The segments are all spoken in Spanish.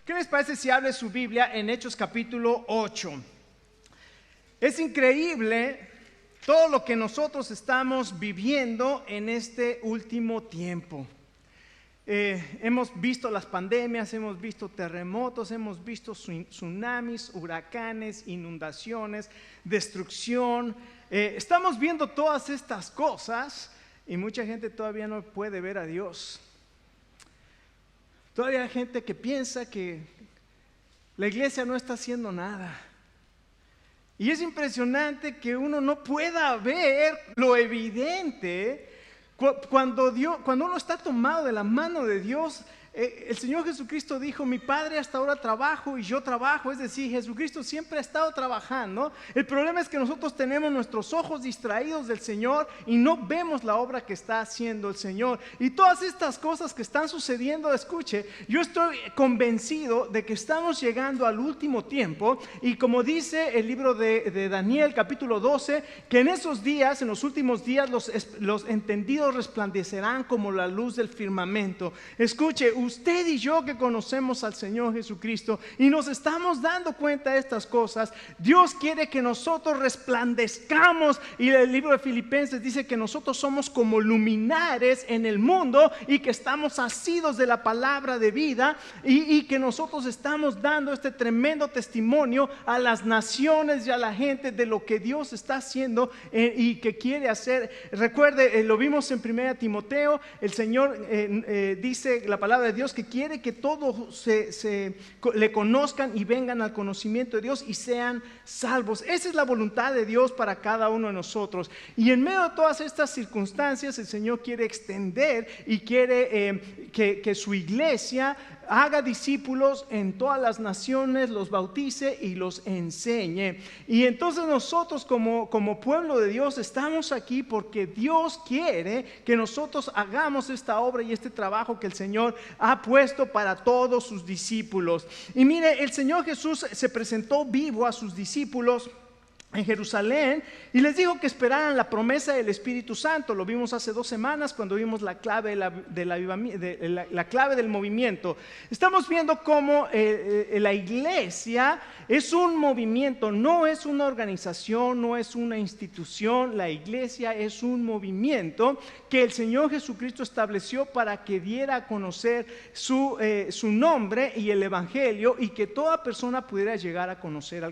¿Qué les parece si abre su Biblia en Hechos capítulo 8? Es increíble todo lo que nosotros estamos viviendo en este último tiempo. Hemos visto las pandemias, hemos visto terremotos, hemos visto tsunamis, huracanes, inundaciones, destrucción. Estamos viendo todas estas cosas y mucha gente todavía no puede ver a Dios. Todavía hay gente que piensa que la iglesia no está haciendo nada. Y es impresionante que uno no pueda ver lo evidente cuando uno está tomado de la mano de Dios. El Señor Jesucristo dijo: mi Padre hasta ahora trabajo y yo trabajo. Es decir, Jesucristo siempre ha estado trabajando. El problema es que nosotros tenemos nuestros ojos distraídos del Señor y no vemos la obra que está haciendo el Señor. Y todas estas cosas que están sucediendo, escuche, yo estoy convencido de que estamos llegando al último tiempo. Y como dice el libro de Daniel capítulo 12, que en esos días, en los últimos días, los entendidos resplandecerán como la luz del firmamento. Escuche, usted y yo que conocemos al Señor Jesucristo y nos estamos dando cuenta de estas cosas, Dios quiere que nosotros resplandezcamos. Y el libro de Filipenses dice que nosotros somos como luminares en el mundo y que estamos asidos de la palabra de vida y que nosotros estamos dando este tremendo testimonio a las naciones y a la gente de lo que Dios está haciendo y que quiere hacer. Recuerde, lo vimos en 1 Timoteo, el Señor dice, la palabra de Dios, que quiere que todos le conozcan y vengan al conocimiento de Dios y sean salvos. Esa es la voluntad de Dios para cada uno de nosotros. Y en medio de todas estas circunstancias, el Señor quiere extender y quiere que su iglesia haga discípulos en todas las naciones, los bautice y los enseñe. Y entonces nosotros como pueblo de Dios estamos aquí porque Dios quiere que nosotros hagamos esta obra y este trabajo que el Señor ha puesto para todos sus discípulos. Y mire, el Señor Jesús se presentó vivo a sus discípulos en Jerusalén y les dijo que esperaran la promesa del Espíritu Santo. Lo vimos hace 2 semanas cuando vimos la clave la clave del movimiento. Estamos viendo cómo la iglesia es un movimiento, no es una organización, no es una institución. La iglesia es un movimiento que el Señor Jesucristo estableció para que diera a conocer su nombre y el evangelio, y que toda persona pudiera llegar a conocer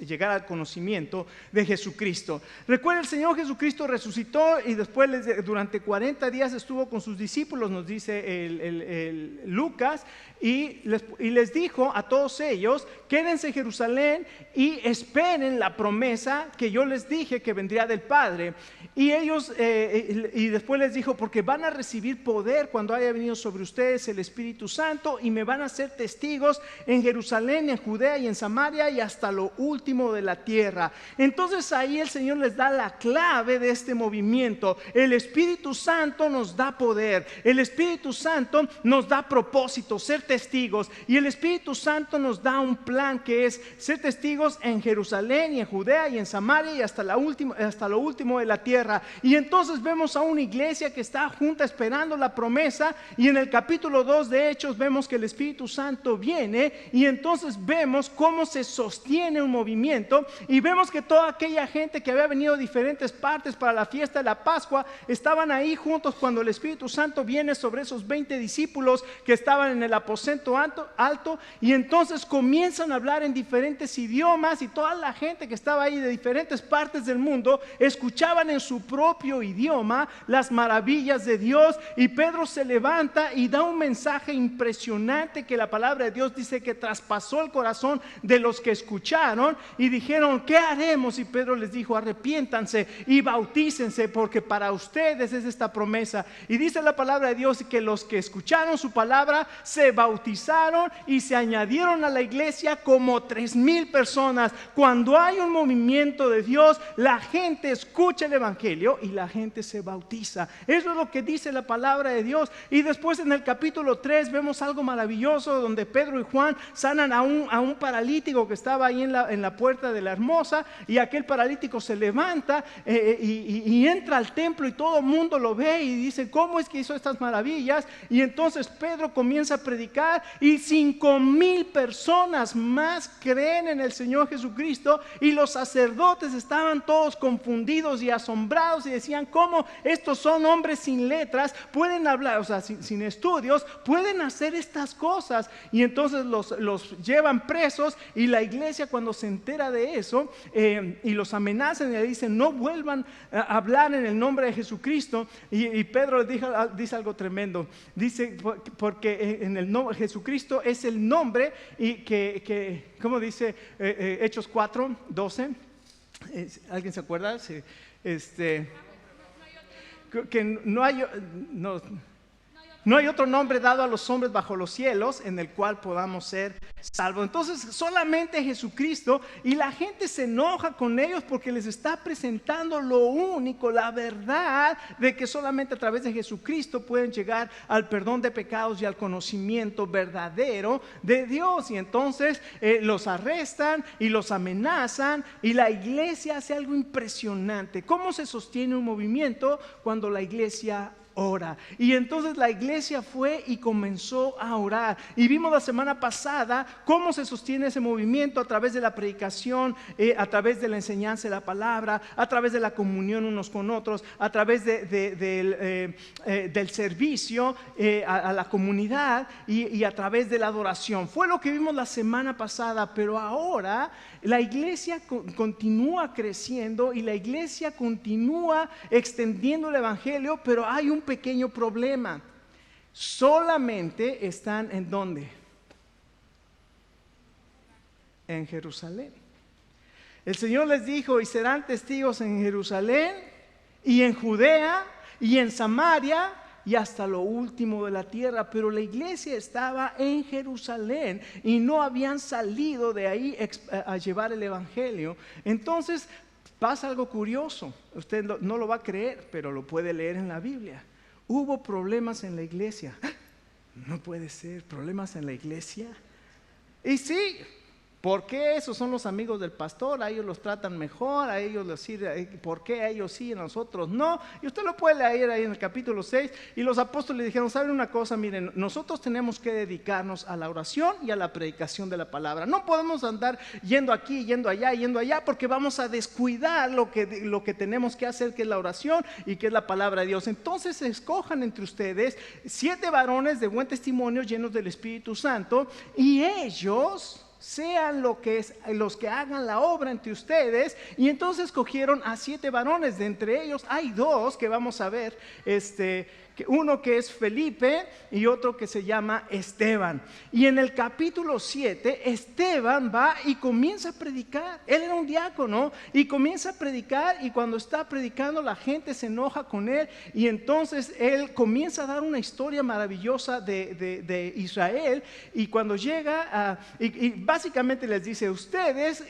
llegar al conocimiento de Jesucristo. Recuerda, el Señor Jesucristo resucitó y después durante 40 días estuvo con sus discípulos, nos dice Lucas, y les dijo a todos ellos: quédense en Jerusalén y esperen la promesa que yo les dije que vendría del Padre. Y ellos y después les dijo: porque van a recibir poder cuando haya venido sobre ustedes el Espíritu Santo, y me van a ser testigos en Jerusalén, en Judea y en Samaria y hasta lo último de la tierra. Entonces ahí el Señor les da la clave de este movimiento. El Espíritu Santo nos da poder, el Espíritu Santo nos da propósito, ser testigos, y el Espíritu Santo nos da un plan que es ser testigos en Jerusalén y en Judea y en Samaria y hasta lo último de la tierra. Y entonces vemos a una iglesia que está junta esperando la promesa, y en el capítulo 2 de Hechos vemos que el Espíritu Santo viene, y entonces vemos cómo se sostiene un movimiento, y vemos que toda aquella gente que había venido de diferentes partes para la fiesta de la Pascua estaban ahí juntos cuando el Espíritu Santo viene sobre esos 20 discípulos que estaban en el aposento alto, y entonces comienzan a hablar en diferentes idiomas, y toda la gente que estaba ahí de diferentes partes del mundo escuchaban en su propio idioma las maravillas de Dios. Y Pedro se levanta y da un mensaje impresionante que la palabra de Dios dice que traspasó el corazón de los que escucharon, y dijeron: ¿qué haremos? Y Pedro les dijo: arrepiéntanse y bautícense, porque para ustedes es esta promesa. Y dice la palabra de Dios que los que escucharon su palabra se bautizaron y se añadieron a la iglesia como 3,000 personas. Cuando hay un movimiento de Dios, la gente escucha el evangelio y la gente se bautiza. Eso es lo que dice la palabra de Dios. Y después en el capítulo 3 vemos algo maravilloso donde Pedro y Juan sanan a un paralítico que estaba ahí en la puerta de la Hermosa. milagrosa, y aquel paralítico se levanta y entra al templo y todo el mundo lo ve y dice, ¿cómo es que hizo estas maravillas? Y entonces Pedro comienza a predicar y 5,000 personas más creen en el Señor Jesucristo, y los sacerdotes estaban todos confundidos y asombrados y decían, ¿cómo estos son hombres sin letras? Pueden hablar, o sea, sin estudios, pueden hacer estas cosas. Y entonces los llevan presos, y la iglesia, cuando se entera de eso y los amenazan y le dicen, no vuelvan a hablar en el nombre de Jesucristo. Y Pedro dice algo tremendo, dice, porque en el nombre Jesucristo es el nombre, y que ¿cómo dice Hechos 4:12? ¿Alguien se acuerda? Sí, que no hay otro nombre dado a los hombres bajo los cielos en el cual podamos ser salvos. Entonces solamente Jesucristo, y la gente se enoja con ellos porque les está presentando lo único, la verdad de que solamente a través de Jesucristo pueden llegar al perdón de pecados y al conocimiento verdadero de Dios. Y entonces los arrestan y los amenazan, y la iglesia hace algo impresionante. ¿Cómo se sostiene un movimiento cuando la iglesia ora? Y entonces la iglesia fue y comenzó a orar, y vimos la semana pasada cómo se sostiene ese movimiento: a través de la predicación, a través de la enseñanza de la palabra, a través de la comunión unos con otros, a través del servicio a la comunidad, y a través de la adoración. Fue lo que vimos la semana pasada. Pero ahora la iglesia continúa creciendo, y la iglesia continúa extendiendo el evangelio, pero hay un pequeño problema. Solamente están ¿en dónde? En Jerusalén. El Señor les dijo, y serán testigos en Jerusalén, y en Judea, y en Samaria, y hasta lo último de la tierra. Pero la iglesia estaba en Jerusalén y no habían salido de ahí a llevar el evangelio. Entonces pasa algo curioso. Usted no lo va a creer, pero lo puede leer en la Biblia. Hubo problemas en la iglesia. No puede ser, problemas en la iglesia. Y sí, ¿por qué? Esos son los amigos del pastor, a ellos los tratan mejor, a ellos les sirve. ¿Por qué a ellos sí y a nosotros no? Y usted lo puede leer ahí en el capítulo 6. Y los apóstoles dijeron, ¿saben una cosa? Miren, nosotros tenemos que dedicarnos a la oración y a la predicación de la palabra. No podemos andar yendo aquí, yendo allá, porque vamos a descuidar lo que tenemos que hacer, que es la oración y que es la palabra de Dios. Entonces escojan entre ustedes 7 varones de buen testimonio, llenos del Espíritu Santo, y ellos sean los que hagan la obra entre ustedes. Y entonces cogieron a 7 varones. De entre ellos hay 2 que vamos a ver, uno que es Felipe y otro que se llama Esteban. Y en el capítulo 7 Esteban va y comienza a predicar. Él era un diácono y comienza a predicar, y cuando está predicando la gente se enoja con él, y entonces él comienza a dar una historia maravillosa de Israel. Y cuando llega y básicamente les dice, ustedes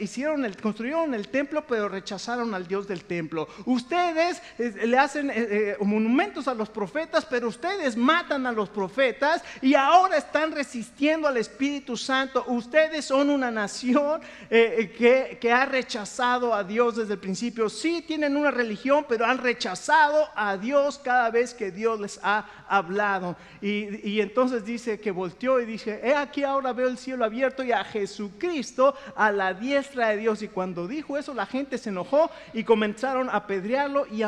construyeron el templo, pero rechazaron al Dios del templo. Ustedes le hacen monumentos a los profetas, pero ustedes matan a los profetas, y ahora están resistiendo al Espíritu Santo. Ustedes son una nación que ha rechazado a Dios desde el principio. Sí tienen una religión, pero han rechazado a Dios cada vez que Dios les ha hablado. Y entonces dice que volteó y dice, he aquí ahora veo el cielo abierto y a Jesucristo a la diestra de Dios. Y cuando dijo eso, la gente se enojó y comenzaron a apedrearlo, y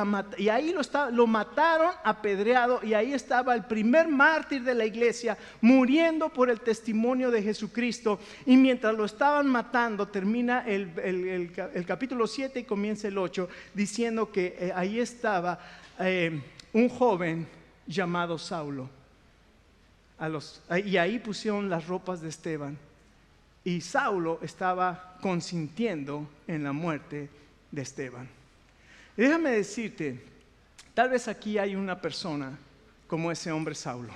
ahí lo mataron apedreado. Y ahí estaba el primer mártir de la iglesia, muriendo por el testimonio de Jesucristo. Y mientras lo estaban matando, termina el capítulo 7 y comienza el 8, diciendo que ahí estaba un joven llamado Saulo. Y ahí pusieron las ropas de Esteban, y Saulo estaba consintiendo en la muerte de Esteban. Y déjame decirte, tal vez aquí hay una persona como ese hombre Saulo.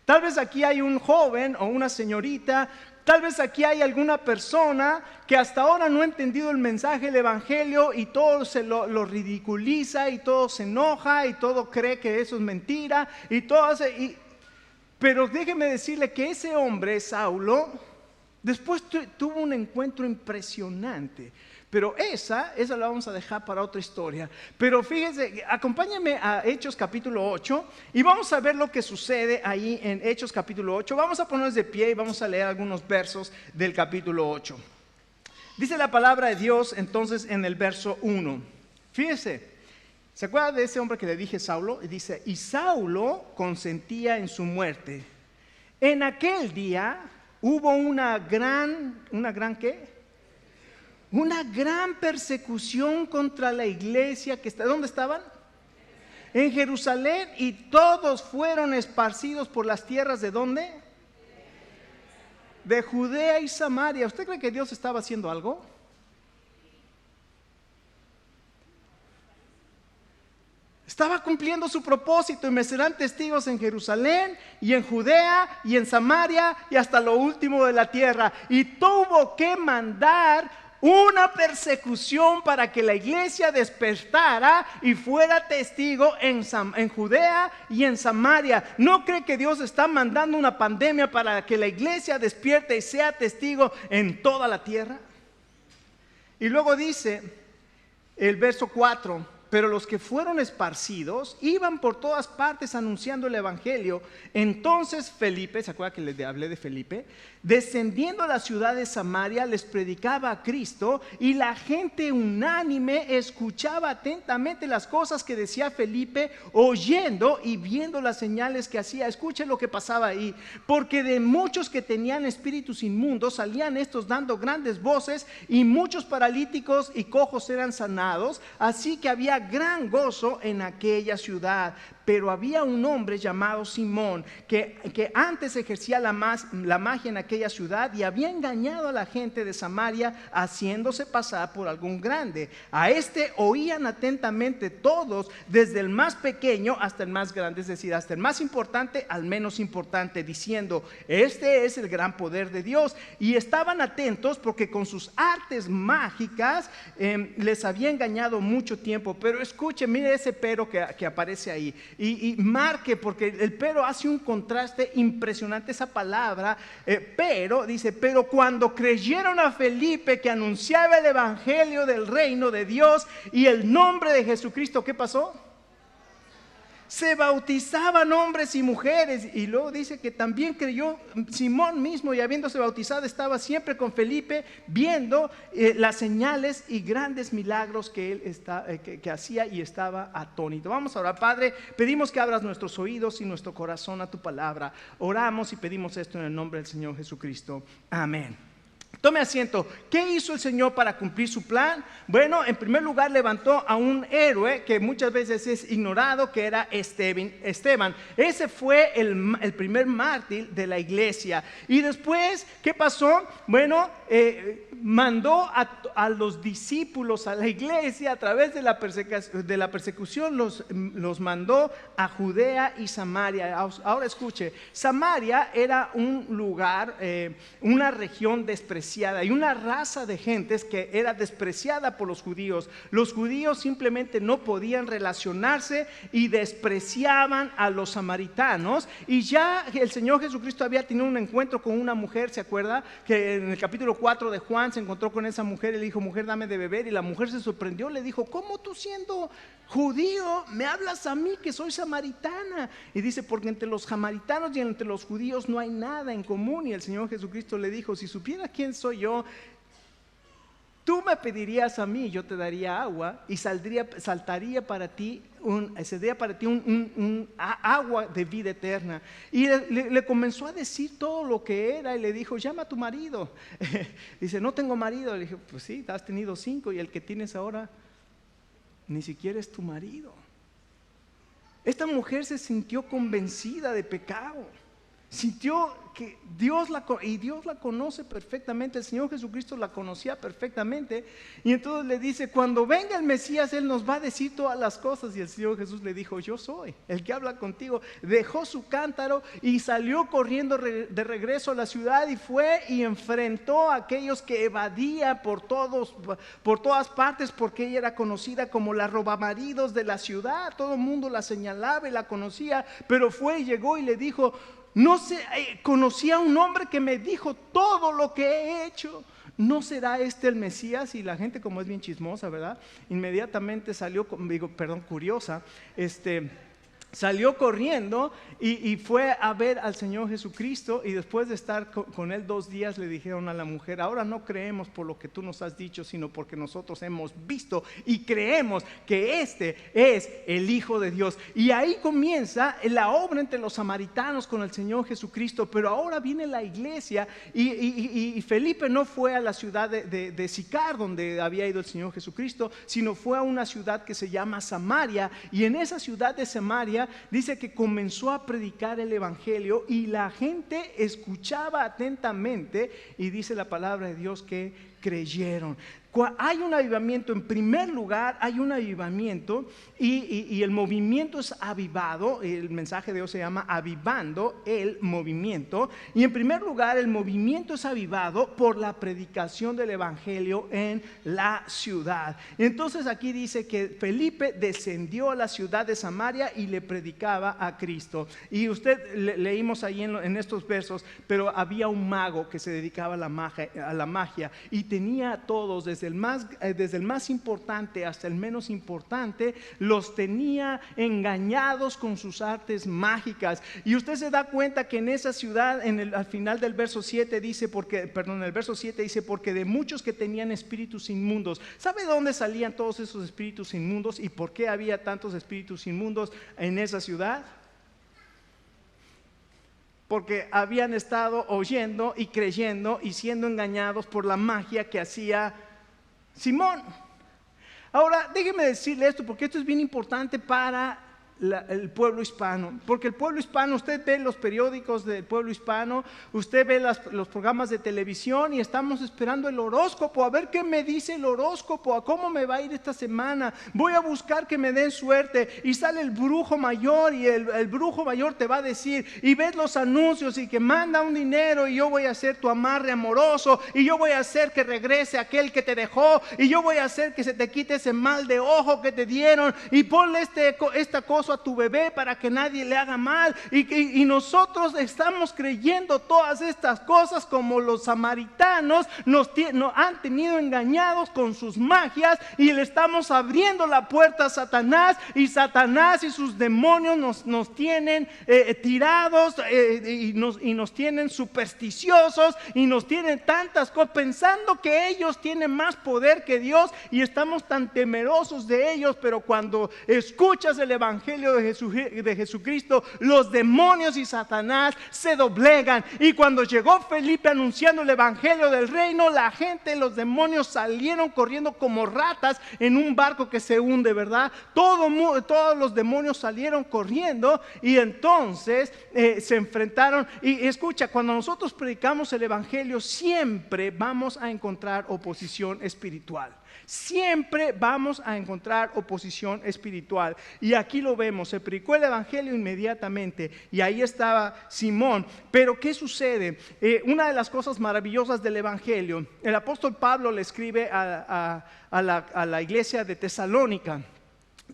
Tal vez aquí hay un joven o una señorita. Tal vez aquí hay alguna persona que hasta ahora no ha entendido el mensaje del evangelio, y todo se lo ridiculiza, y todo se enoja, y todo cree que eso es mentira, pero déjeme decirle que ese hombre Saulo después tuvo un encuentro impresionante. Pero esa la vamos a dejar para otra historia. Pero fíjense, acompáñenme a Hechos capítulo 8 y vamos a ver lo que sucede ahí en Hechos capítulo 8. Vamos a ponernos de pie y vamos a leer algunos versos del capítulo 8. Dice la palabra de Dios entonces en el verso 1. Fíjense, ¿se acuerdan de ese hombre que le dije Saulo? Y dice, y Saulo consentía en su muerte. En aquel día hubo una gran ¿qué? Una gran persecución contra la iglesia que está. ¿Dónde estaban? En Jerusalén, y todos fueron esparcidos por las tierras ¿de dónde? De Judea y Samaria. ¿Usted cree que Dios estaba haciendo algo? Estaba cumpliendo su propósito y me serán testigos en Jerusalén y en Judea y en Samaria y hasta lo último de la tierra. Y tuvo que mandar una persecución para que la iglesia despertara y fuera testigo en Judea y en Samaria. ¿No cree que Dios está mandando una pandemia para que la iglesia despierte y sea testigo en toda la tierra? Y luego dice el verso 4, pero los que fueron esparcidos iban por todas partes anunciando el evangelio. Entonces Felipe, ¿se acuerda que les hablé de Felipe? Descendiendo a la ciudad de Samaria les predicaba a Cristo, y la gente unánime escuchaba atentamente las cosas que decía Felipe, oyendo y viendo las señales que hacía. Escuchen lo que pasaba ahí, porque de muchos que tenían espíritus inmundos salían estos dando grandes voces, y muchos paralíticos y cojos eran sanados, así que había gran gozo en aquella ciudad. Pero había un hombre llamado Simón que antes ejercía la magia en aquella ciudad y había engañado a la gente de Samaria haciéndose pasar por algún grande. A este oían atentamente todos, desde el más pequeño hasta el más grande, es decir, hasta el más importante al menos importante, diciendo, este es el gran poder de Dios. Y estaban atentos porque con sus artes mágicas les había engañado mucho tiempo. Pero escuche, mire ese pero que aparece ahí. Y marque, porque el pero hace un contraste impresionante. Esa palabra, pero, dice, pero cuando creyeron a Felipe que anunciaba el evangelio del reino de Dios y el nombre de Jesucristo, ¿qué pasó? Se bautizaban hombres y mujeres. Y luego dice que también creyó Simón mismo, y habiéndose bautizado estaba siempre con Felipe, viendo las señales y grandes milagros que él que hacía, y estaba atónito. Vamos a orar. Padre, pedimos que abras nuestros oídos y nuestro corazón a tu palabra. Oramos y pedimos esto en el nombre del Señor Jesucristo. Amén. Tome asiento. ¿Qué hizo el Señor para cumplir su plan? Bueno, en primer lugar levantó a un héroe que muchas veces es ignorado, que era Esteban. Ese fue el primer mártir de la iglesia. Y después, ¿qué pasó? Bueno, mandó a los discípulos, a la iglesia, a través de la persecución, los mandó a Judea y Samaria. Ahora escuche, Samaria era un lugar, una región despreciada, y una raza de gentes que era despreciada por los judíos. Los judíos simplemente no podían relacionarse y despreciaban a los samaritanos. Y ya el Señor Jesucristo había tenido un encuentro con una mujer, ¿se acuerda? Que en el capítulo 4 de Juan se encontró con esa mujer y le dijo, mujer, dame de beber. Y la mujer se sorprendió, le dijo, ¿cómo tú siendo judío me hablas a mí que soy samaritana? Y dice, porque entre los samaritanos y entre los judíos no hay nada en común. Y el Señor Jesucristo le dijo, si supiera quién soy yo, tú me pedirías a mí, yo te daría agua, y saltaría para ti un agua de vida eterna. Y le comenzó a decir todo lo que era, y le dijo, llama a tu marido. Dice, no tengo marido. Le dije, pues sí, has tenido 5 y el que tienes ahora ni siquiera es tu marido. Esta mujer se sintió convencida de pecado. Sintió que Dios la conoce perfectamente. El Señor Jesucristo la conocía perfectamente. Y entonces le dice, cuando venga el Mesías, Él nos va a decir todas las cosas. Y el Señor Jesús le dijo, yo soy el que habla contigo. Dejó su cántaro y salió corriendo de regreso a la ciudad, y fue y enfrentó a aquellos que evadía por todas partes, porque ella era conocida como la robamaridos de la ciudad. Todo el mundo la señalaba y la conocía. Pero fue y llegó y le dijo, conocí a un hombre que me dijo todo lo que he hecho. ¿no será este el Mesías? Y la gente, como es bien chismosa, ¿verdad? Inmediatamente salió, curiosa, salió corriendo y fue a ver al Señor Jesucristo, y después de estar con él 2 días le dijeron a la mujer: ahora no creemos por lo que tú nos has dicho, sino porque nosotros hemos visto y creemos que este es el Hijo de Dios. Y ahí comienza la obra entre los samaritanos con el Señor Jesucristo. Pero ahora viene la iglesia y Felipe no fue a la ciudad de Sicar, donde había ido el Señor Jesucristo, sino fue a una ciudad que se llama Samaria. Y en esa ciudad de Samaria dice que comenzó a predicar el evangelio y la gente escuchaba atentamente, y dice la palabra de Dios que creyeron. Hay un avivamiento. En primer lugar hay un avivamiento y el movimiento es avivado. El mensaje de Dios se llama avivando el movimiento. Y en primer lugar el movimiento es avivado por la predicación del evangelio en la ciudad. Entonces aquí dice que Felipe descendió a la ciudad de Samaria y le predicaba a Cristo. Y usted leímos ahí en estos versos, pero había un mago que se dedicaba a la magia y tenía a todos, desde el más importante hasta el menos importante, los tenía engañados con sus artes mágicas. Y usted se da cuenta que en esa ciudad, al final del verso 7 dice, el verso 7 dice: porque de muchos que tenían espíritus inmundos. ¿Sabe de dónde salían todos esos espíritus inmundos y por qué había tantos espíritus inmundos en esa ciudad? Porque habían estado oyendo y creyendo y siendo engañados por la magia que hacía Simón. Ahora déjeme decirle esto, porque esto es bien importante para el pueblo hispano. Porque el pueblo hispano, usted ve los periódicos del pueblo hispano, usted ve los programas de televisión, y estamos esperando el horóscopo, a ver qué me dice el horóscopo, a cómo me va a ir esta semana. Voy a buscar que me den suerte, y sale el brujo mayor, y el brujo mayor te va a decir, y ves los anuncios, y que manda un dinero, y yo voy a ser tu amarre amoroso, y yo voy a hacer que regrese aquel que te dejó, y yo voy a hacer que se te quite ese mal de ojo que te dieron, y ponle esta cosa a tu bebé para que nadie le haga mal. Y nosotros estamos creyendo todas estas cosas, como los samaritanos nos han tenido engañados con sus magias, y le estamos abriendo la puerta a Satanás, y Satanás y sus demonios nos tienen tirados, y nos tienen supersticiosos, y nos tienen tantas cosas, pensando que ellos tienen más poder que Dios, y estamos tan temerosos de ellos. Pero cuando escuchas el evangelio de Jesucristo, los demonios y Satanás se doblegan. Y cuando llegó Felipe anunciando el evangelio del reino, la gente, los demonios salieron corriendo como ratas en un barco que se hunde, ¿verdad? Todos los demonios salieron corriendo, y entonces se enfrentaron. Y escucha, cuando nosotros predicamos el evangelio, siempre vamos a encontrar oposición espiritual. Siempre vamos a encontrar oposición espiritual. Y aquí lo vemos, se predicó el evangelio inmediatamente, y ahí estaba Simón. Pero ¿qué sucede? Una de las cosas maravillosas del evangelio, el apóstol Pablo le escribe a la iglesia de Tesalónica.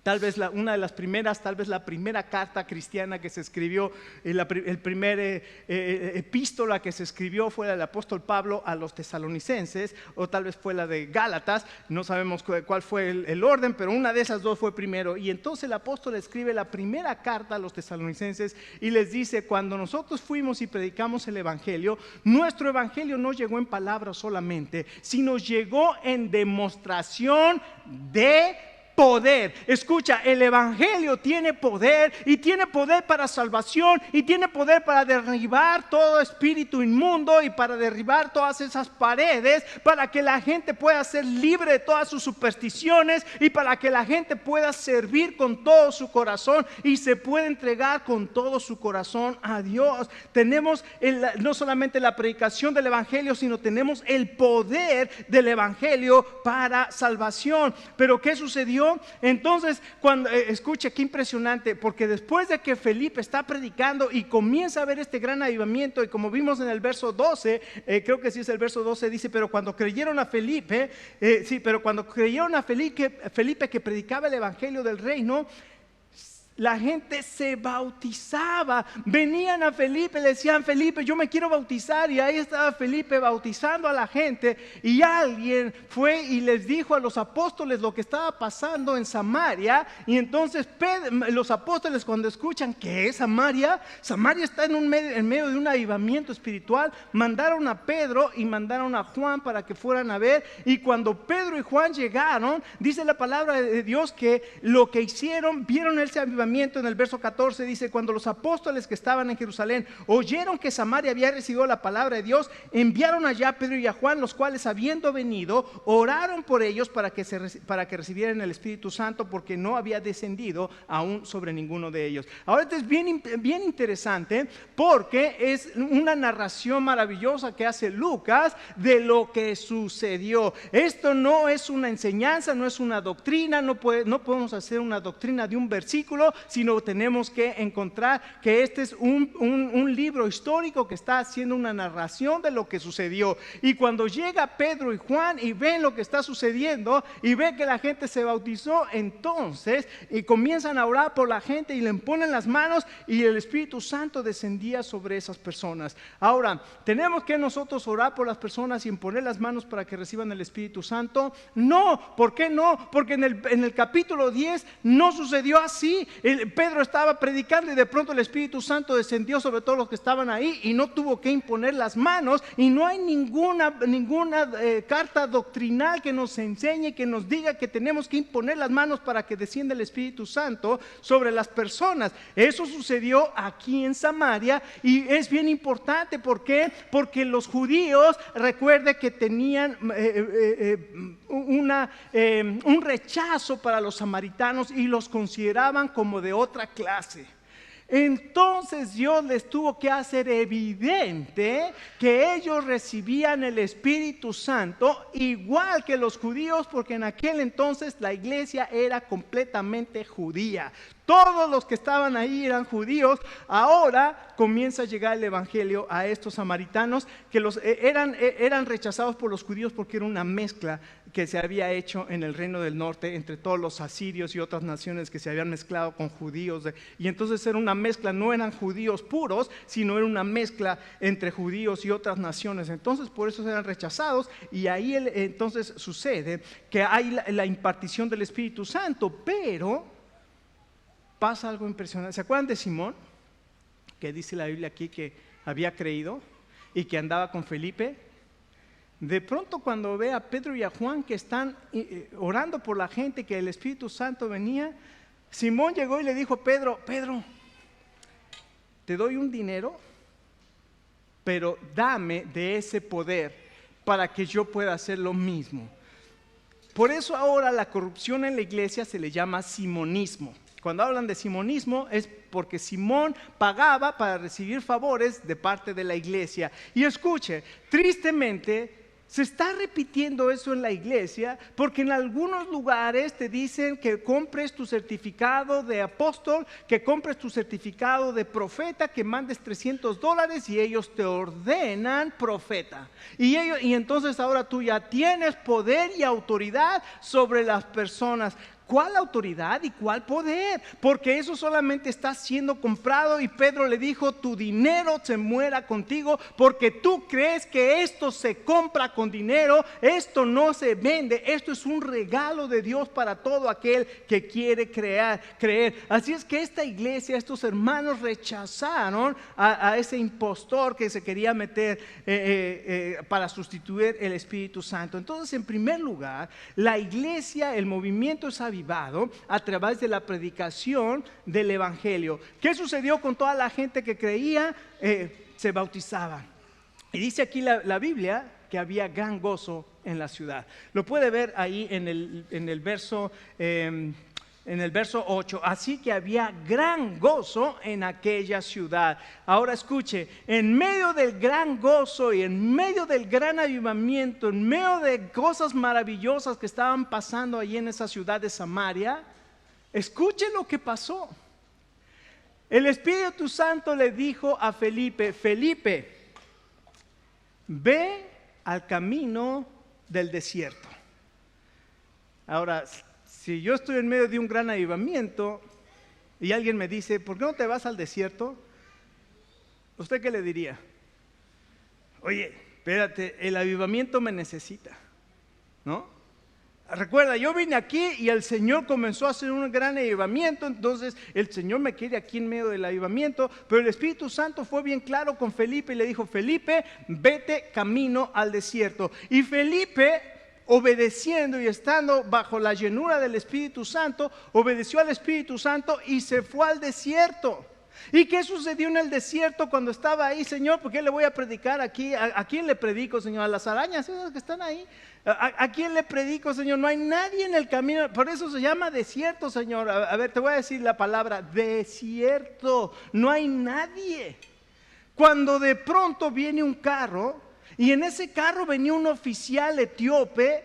Tal vez una de las primeras, tal vez la primera carta cristiana que se escribió, el primer epístola que se escribió fue la del apóstol Pablo a los tesalonicenses, o tal vez fue la de Gálatas. No sabemos cuál fue el orden, pero una de esas dos fue primero. Y entonces el apóstol escribe la primera carta a los tesalonicenses y les dice: cuando nosotros fuimos y predicamos el evangelio, nuestro evangelio no llegó en palabras solamente, sino llegó en demostración de poder. Escucha, el evangelio tiene poder, y tiene poder para salvación, y tiene poder para derribar todo espíritu inmundo, y para derribar todas esas paredes, para que la gente pueda ser libre de todas sus supersticiones, y para que la gente pueda servir con todo su corazón y se pueda entregar con todo su corazón a Dios. Tenemos no solamente la predicación del evangelio, sino tenemos el poder del evangelio para salvación. Pero ¿qué sucedió? Entonces, escuche, qué impresionante, porque después de que Felipe está predicando y comienza a ver este gran avivamiento, y como vimos en el verso 12, creo que sí es el verso 12, dice: pero cuando creyeron a Felipe, Felipe que predicaba el evangelio del reino, la gente se bautizaba. Venían a Felipe, le decían: Felipe, yo me quiero bautizar. Y ahí estaba Felipe bautizando a la gente. Y alguien fue y les dijo a los apóstoles lo que estaba pasando en Samaria. Y entonces los apóstoles, cuando escuchan que es Samaria, Samaria está en medio de un avivamiento espiritual, mandaron a Pedro y mandaron a Juan para que fueran a ver. Y cuando Pedro y Juan llegaron, dice la palabra de Dios que lo que hicieron, vieron ese avivamiento. En el verso 14 dice: cuando los apóstoles que estaban en Jerusalén oyeron que Samaria había recibido la palabra de Dios, enviaron allá a Pedro y a Juan, los cuales, habiendo venido, oraron por ellos para que recibieran el Espíritu Santo, porque no había descendido aún sobre ninguno de ellos. Ahora esto es bien interesante, porque es una narración maravillosa que hace Lucas de lo que sucedió. Esto no es una enseñanza, no es una doctrina, no podemos hacer una doctrina de un versículo, sino tenemos que encontrar que este es un libro histórico que está haciendo una narración de lo que sucedió. Y cuando llega Pedro y Juan y ven lo que está sucediendo y ven que la gente se bautizó, entonces y comienzan a orar por la gente y le ponen las manos, y el Espíritu Santo descendía sobre esas personas. Ahora, ¿tenemos que nosotros orar por las personas y imponer las manos para que reciban el Espíritu Santo? No. ¿Por qué no? Porque en el capítulo 10 no sucedió así. Pedro estaba predicando y de pronto el Espíritu Santo descendió sobre todos los que estaban ahí y no tuvo que imponer las manos. Y no hay ninguna carta doctrinal que nos enseñe, que nos diga que tenemos que imponer las manos para que descienda el Espíritu Santo sobre las personas. Eso sucedió aquí en Samaria y es bien importante. ¿Por qué? Porque los judíos, recuerde que tenían un rechazo para los samaritanos y los consideraban como de otra clase. Entonces Dios les tuvo que hacer evidente que ellos recibían el Espíritu Santo igual que los judíos, porque en aquel entonces la iglesia era completamente judía. Todos los que estaban ahí eran judíos. Ahora comienza a llegar el evangelio a estos samaritanos que eran rechazados por los judíos porque era una mezcla que se había hecho en el reino del norte entre todos los asirios y otras naciones que se habían mezclado con judíos. Y entonces era una mezcla, no eran judíos puros, sino era una mezcla entre judíos y otras naciones. Entonces por eso eran rechazados, y ahí entonces sucede que hay la impartición del Espíritu Santo. Pero pasa algo impresionante. ¿Se acuerdan de Simón? Que dice la Biblia aquí que había creído y que andaba con Felipe. De pronto, cuando ve a Pedro y a Juan que están orando por la gente, que el Espíritu Santo venía, Simón llegó y le dijo a Pedro: Pedro, te doy un dinero, pero dame de ese poder para que yo pueda hacer lo mismo. Por eso ahora la corrupción en la iglesia se le llama simonismo. Cuando hablan de simonismo es porque Simón pagaba para recibir favores de parte de la iglesia. Y escuche, tristemente se está repitiendo eso en la iglesia, porque en algunos lugares te dicen que compres tu certificado de apóstol, que compres tu certificado de profeta, que mandes $300 y ellos te ordenan profeta. Y entonces ahora tú ya tienes poder y autoridad sobre las personas. ¿Cuál autoridad y cuál poder? Porque eso solamente está siendo comprado. Y Pedro le dijo: tu dinero se muera contigo, porque tú crees que esto se compra con dinero. Esto no se vende, esto es un regalo de Dios para todo aquel que quiere creer. Así es que esta iglesia, estos hermanos rechazaron a ese impostor que se quería meter para sustituir el Espíritu Santo. Entonces, en primer lugar, la iglesia, el movimiento es avivado a través de la predicación del evangelio. ¿Qué sucedió con toda la gente que creía? Se bautizaban. Y dice aquí la Biblia que había gran gozo en la ciudad. Lo puede ver ahí en el verso 8, así que había gran gozo en aquella ciudad. Ahora escuche, en medio del gran gozo y en medio del gran avivamiento, en medio de cosas maravillosas que estaban pasando allí en esa ciudad de Samaria, escuche lo que pasó. El Espíritu Santo le dijo a Felipe: Felipe, ve al camino del desierto. Ahora, si yo estoy en medio de un gran avivamiento, y alguien me dice, ¿por qué no te vas al desierto? ¿Usted qué le diría? Oye, espérate, el avivamiento me necesita, ¿no? Recuerda, yo vine aquí y el Señor comenzó a hacer un gran avivamiento, entonces el Señor me quiere aquí en medio del avivamiento, pero el Espíritu Santo fue bien claro con Felipe y le dijo, Felipe, vete camino al desierto. Y Felipe, obedeciendo y estando bajo la llenura del Espíritu Santo, obedeció al Espíritu Santo y se fue al desierto. ¿Y qué sucedió en el desierto cuando estaba ahí, Señor? ¿Por qué le voy a predicar aquí? ¿A quién le predico, Señor? ¿A las arañas esas que están ahí? ¿A quién le predico, Señor? No hay nadie en el camino, por eso se llama desierto, Señor. A ver, te voy a decir la palabra, desierto, no hay nadie. Cuando de pronto viene un carro, y en ese carro venía un oficial etíope,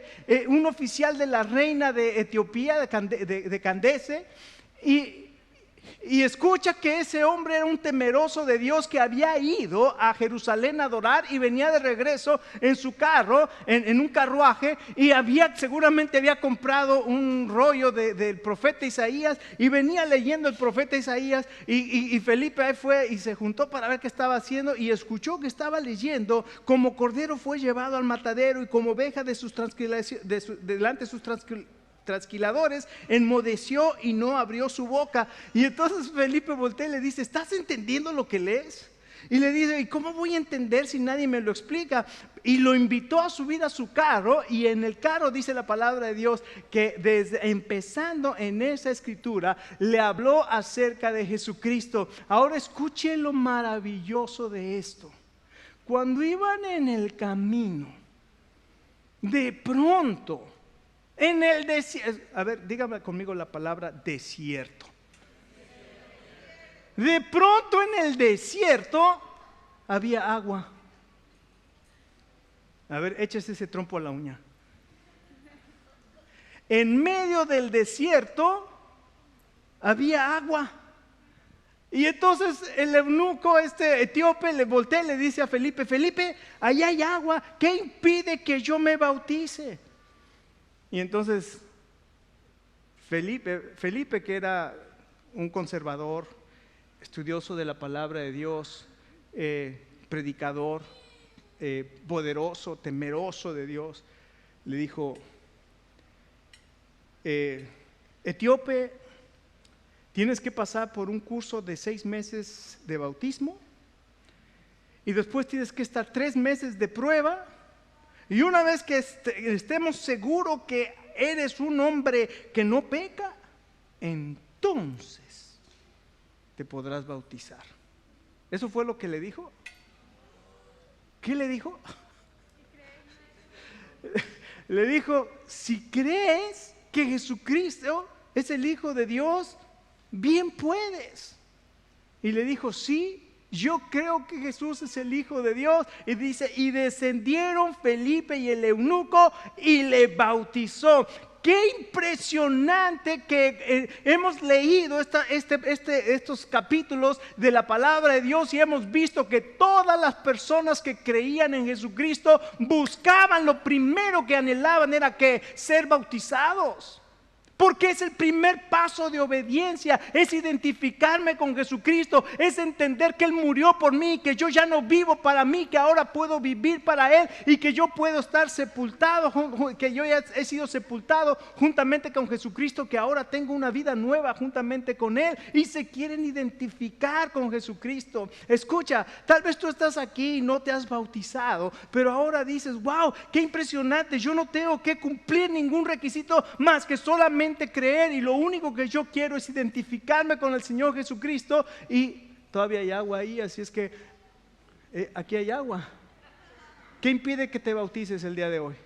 un oficial de la reina de Etiopía, de Candace, y escucha que ese hombre era un temeroso de Dios que había ido a Jerusalén a adorar y venía de regreso en su carro, en un carruaje, y seguramente había comprado un rollo del profeta Isaías y venía leyendo el profeta Isaías y Felipe ahí fue y se juntó para ver qué estaba haciendo y escuchó que estaba leyendo: como cordero fue llevado al matadero y como oveja delante de sus trasquiladores enmudeció y no abrió su boca. Y entonces Felipe voltea y le dice: ¿estás entendiendo lo que lees? Y le dice: ¿y cómo voy a entender si nadie me lo explica? Y lo invitó a subir a su carro, y en el carro dice la palabra de Dios que empezando en esa escritura le habló acerca de Jesucristo. Ahora escuche lo maravilloso de esto. Cuando iban en el camino, de pronto en el desierto, a ver, dígame conmigo la palabra desierto. De pronto en el desierto había agua. A ver, échese ese trompo a la uña. En medio del desierto había agua. Y entonces el eunuco etíope le voltea y le dice a Felipe: Felipe, allá hay agua, ¿qué impide que yo me bautice? Y entonces Felipe, que era un conservador, estudioso de la palabra de Dios, predicador, poderoso, temeroso de Dios, le dijo: etíope, tienes que pasar por un curso de 6 meses de bautismo y después tienes que estar 3 meses de prueba. Y una vez que estemos seguros que eres un hombre que no peca, entonces te podrás bautizar. ¿Eso fue lo que le dijo? ¿Qué le dijo? Le dijo: si crees que Jesucristo es el Hijo de Dios, bien puedes. Y le dijo: sí, yo creo que Jesús es el Hijo de Dios. Y dice: y descendieron Felipe y el eunuco y le bautizó. Qué impresionante que hemos leído estos capítulos de la palabra de Dios y hemos visto que todas las personas que creían en Jesucristo buscaban, lo primero que anhelaban era que ser bautizados. Porque es el primer paso de obediencia, es identificarme con Jesucristo, es entender que Él murió por mí, que yo ya no vivo para mí, que ahora puedo vivir para Él y que yo puedo estar sepultado, que yo ya he sido sepultado juntamente con Jesucristo, que ahora tengo una vida nueva juntamente con Él, y se quieren identificar con Jesucristo. Escucha, tal vez tú estás aquí y no te has bautizado, pero ahora dices: wow, qué impresionante, yo no tengo que cumplir ningún requisito más que solamente creer, y lo único que yo quiero es identificarme con el Señor Jesucristo. Y todavía hay agua ahí, así es que aquí hay agua. ¿Qué impide que te bautices el día de hoy?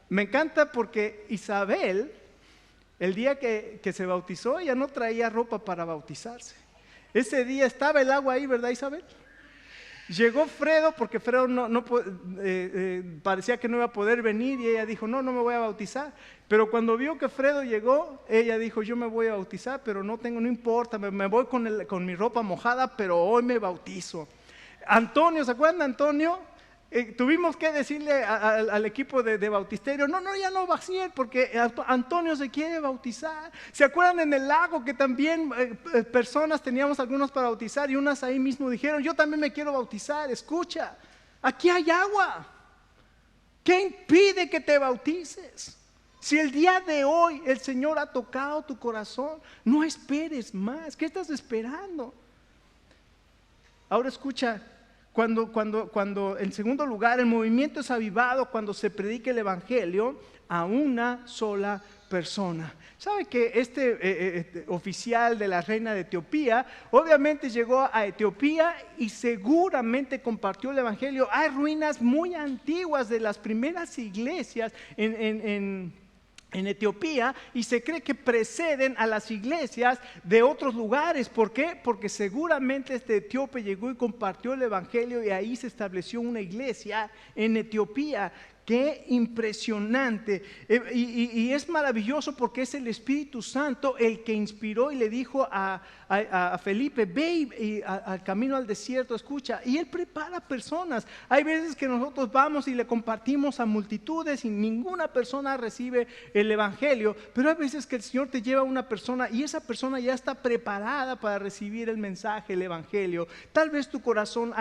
Me encanta porque Isabel, el día que se bautizó, ella no traía ropa para bautizarse. Ese día estaba el agua ahí, ¿verdad, Isabel? Llegó Fredo, porque Fredo parecía que no iba a poder venir, y ella dijo: no me voy a bautizar. Pero cuando vio que Fredo llegó, ella dijo: yo me voy a bautizar, pero no importa, me voy con mi ropa mojada, pero hoy me bautizo. Antonio, ¿se acuerdan de Antonio? Tuvimos que decirle al equipo de bautisterio, no, ya no va a ser porque Antonio se quiere bautizar. ¿Se acuerdan en el lago que también personas teníamos algunos para bautizar y unas ahí mismo dijeron, yo también me quiero bautizar? Escucha, aquí hay agua. ¿Qué impide que te bautices? Si el día de hoy el Señor ha tocado tu corazón, no esperes más. ¿Qué estás esperando? Ahora escucha. Cuando en segundo lugar el movimiento es avivado cuando se predica el evangelio a una sola persona. ¿Sabe que este oficial de la reina de Etiopía obviamente llegó a Etiopía y seguramente compartió el evangelio? Hay ruinas muy antiguas de las primeras iglesias en Etiopía y se cree que preceden a las iglesias de otros lugares. ¿Por qué? Porque seguramente este etíope llegó y compartió el evangelio y ahí se estableció una iglesia en Etiopía. Qué impresionante. Y es maravilloso porque es el Espíritu Santo el que inspiró y le dijo a Felipe, ve al camino al desierto, escucha. Y él prepara personas. Hay veces que nosotros vamos y le compartimos a multitudes y ninguna persona recibe el evangelio, pero hay veces que el Señor te lleva a una persona y esa persona ya está preparada para recibir el mensaje, el evangelio. Tal vez tu corazón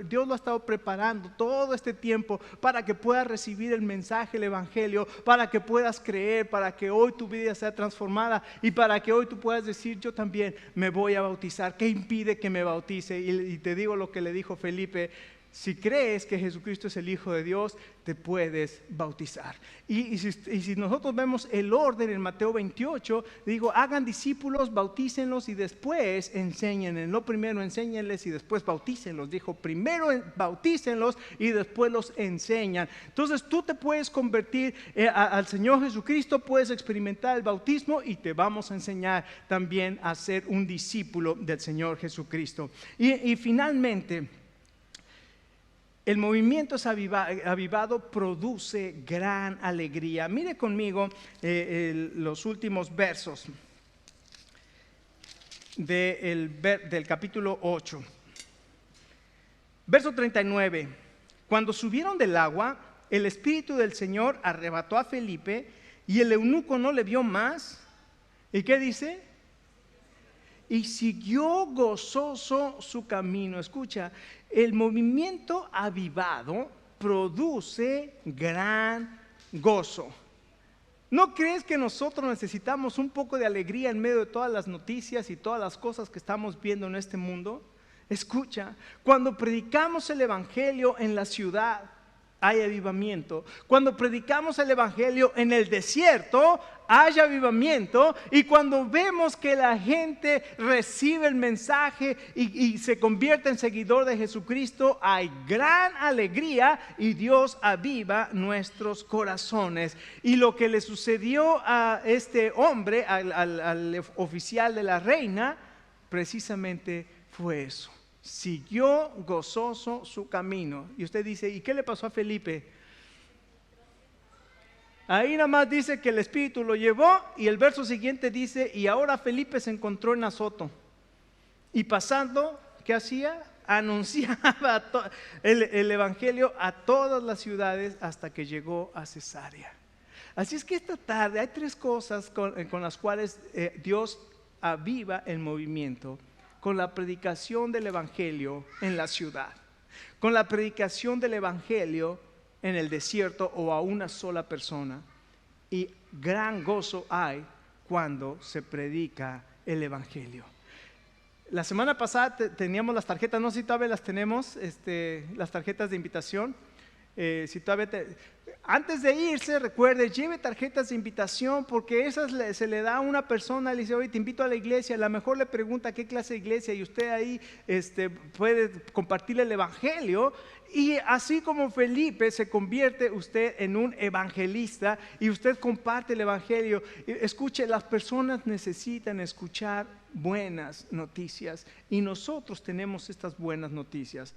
Dios lo ha estado preparando todo este tiempo para que puedas recibir el mensaje, el evangelio, para que puedas creer, para que hoy tu vida sea transformada y para que hoy tú puedas decir, yo también me voy a bautizar. ¿Qué impide que me bautice? Y te digo lo que le dijo Felipe: si crees que Jesucristo es el Hijo de Dios, te puedes bautizar. Y si nosotros vemos el orden en Mateo 28, digo, hagan discípulos, bautícenlos y después enséñenles. No primero enséñenles y después bautícenlos. Dijo, primero bautícenlos y después los enseñan. Entonces tú te puedes convertir al Señor Jesucristo, puedes experimentar el bautismo y te vamos a enseñar también a ser un discípulo del Señor Jesucristo. Y finalmente, el movimiento es avivado, produce gran alegría. Mire conmigo los últimos versos del capítulo 8. Verso 39. Cuando subieron del agua, el Espíritu del Señor arrebató a Felipe y el eunuco no le vio más. ¿Y qué dice? Y siguió gozoso su camino. Escucha, el movimiento avivado produce gran gozo. ¿No crees que nosotros necesitamos un poco de alegría en medio de todas las noticias y todas las cosas que estamos viendo en este mundo? Escucha, cuando predicamos el evangelio en la ciudad, hay avivamiento. Cuando predicamos el evangelio en el desierto, hay avivamiento. Y cuando vemos que la gente recibe el mensaje y se convierte en seguidor de Jesucristo, hay gran alegría y Dios aviva nuestros corazones. Y lo que le sucedió a este hombre, al oficial de la reina, precisamente fue eso. Siguió gozoso su camino. Y usted dice, ¿y qué le pasó a Felipe? Ahí nada más dice que el Espíritu lo llevó y el verso siguiente dice, y ahora Felipe se encontró en Azoto. Y pasando, ¿qué hacía? Anunciaba el evangelio a todas las ciudades hasta que llegó a Cesarea. Así es que esta tarde hay tres cosas con las cuales Dios aviva el movimiento. Con la predicación del evangelio en la ciudad, con la predicación del evangelio en el desierto o a una sola persona, y gran gozo hay cuando se predica el evangelio. La semana pasada teníamos las tarjetas, no sé si todavía las tenemos, las tarjetas de invitación. Si todavía antes de irse, recuerde, lleve tarjetas de invitación, porque esas se le da a una persona, le dice, oye, te invito a la iglesia, a lo mejor le pregunta qué clase de iglesia y usted ahí puede compartirle el evangelio. Y así como Felipe, se convierte usted en un evangelista y usted comparte el evangelio. Escuche, las personas necesitan escuchar buenas noticias y nosotros tenemos estas buenas noticias.